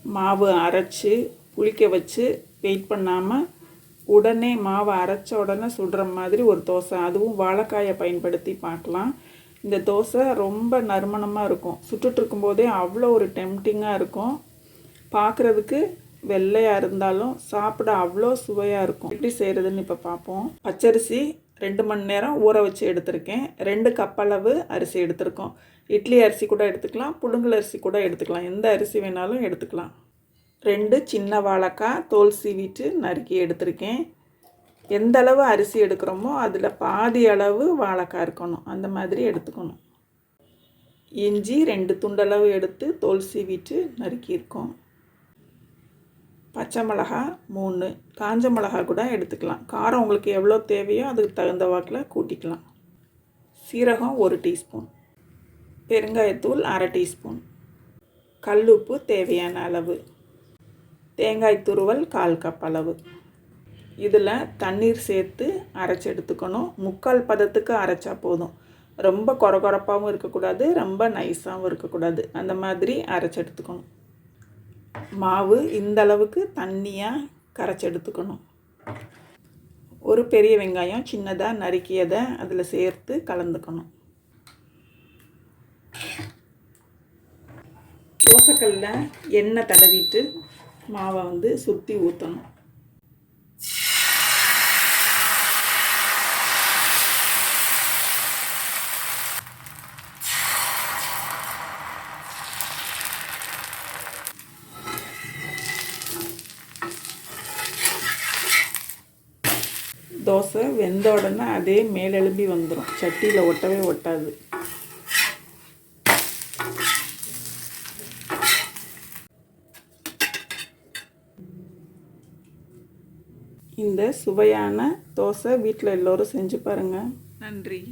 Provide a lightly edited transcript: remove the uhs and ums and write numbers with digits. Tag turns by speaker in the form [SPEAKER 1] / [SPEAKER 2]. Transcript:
[SPEAKER 1] மாவு அரைச்சி புளிக்க வச்சு வெயிட் பண்ணாமல் உடனே மாவை அரைச்ச உடனே சுடுற மாதிரி ஒரு தோசை, அதுவும் வாழைக்காயை பயன்படுத்தி பார்க்கலாம். இந்த தோசை ரொம்ப நறுமணமாக இருக்கும். சுட்டுட்ருக்கும்போதே அவ்வளோ ஒரு டெம்டிங்காக இருக்கும். பார்க்குறதுக்கு வெள்ளையாக இருந்தாலும் சாப்பிட அவ்வளோ சுவையாக இருக்கும். எப்படி செய்கிறதுன்னு இப்போ பார்ப்போம். பச்சரிசி 2 மணி நேரம் ஊற வச்சு எடுத்திருக்கேன். 2 கப் அளவு அரிசி எடுத்திருக்கோம். இட்லி அரிசி கூட எடுத்துக்கலாம், புழுங்கல் அரிசி கூட எடுத்துக்கலாம், எந்த அரிசி வேணாலும் எடுத்துக்கலாம். 2 சின்ன வாழைக்காய் தோல் சீவிட்டு நறுக்கி எடுத்திருக்கேன். எந்த அளவு அரிசி எடுக்கிறோமோ அதில் பாதி அளவு வாழைக்காய் இருக்கணும், அந்த மாதிரி எடுத்துக்கணும். இஞ்சி 2 துண்டளவு எடுத்து தோல் சீவிட்டு நறுக்கியிருக்கோம். பச்சை மிளகா 3, காஞ்ச மிளகா கூட எடுத்துக்கலாம். காரம் உங்களுக்கு எவ்வளோ தேவையோ அதுக்கு தகுந்த வாக்கில் கூட்டிக்கலாம். சீரகம் 1 டீஸ்பூன், பெருங்காயத்தூள் 1/2 டீஸ்பூன், கல்லுப்பு தேவையான அளவு, தேங்காய் துருவல் 1/4 கப் அளவு. இதில் தண்ணீர் சேர்த்து அரைச்சி எடுத்துக்கணும். 3/4 பதத்துக்கு அரைச்சா போதும். ரொம்ப கொரகொரப்பாகவும் இருக்கக்கூடாது, ரொம்ப நைஸாகவும் இருக்கக்கூடாது, அந்த மாதிரி அரைச்சி எடுத்துக்கணும். மாவு இந்த அளவுக்கு தண்ணியாக கரைச்சி எடுத்துக்கணும். ஒரு பெரிய வெங்காயம் சின்னதாக நறுக்கியதை அதில் சேர்த்து கலந்துக்கணும். தோசைக்கல்லில் எண்ணெய் தடவிட்டு மாவை சுற்றி ஊற்றணும். தோசை வெந்த உடனே அதே மேலெலும்பி வந்துடும், சட்டியில் ஒட்டவே ஒட்டாது. இந்த சுவையான தோசை வீட்டில் எல்லோரும் செஞ்சு பாருங்கள். நன்றி.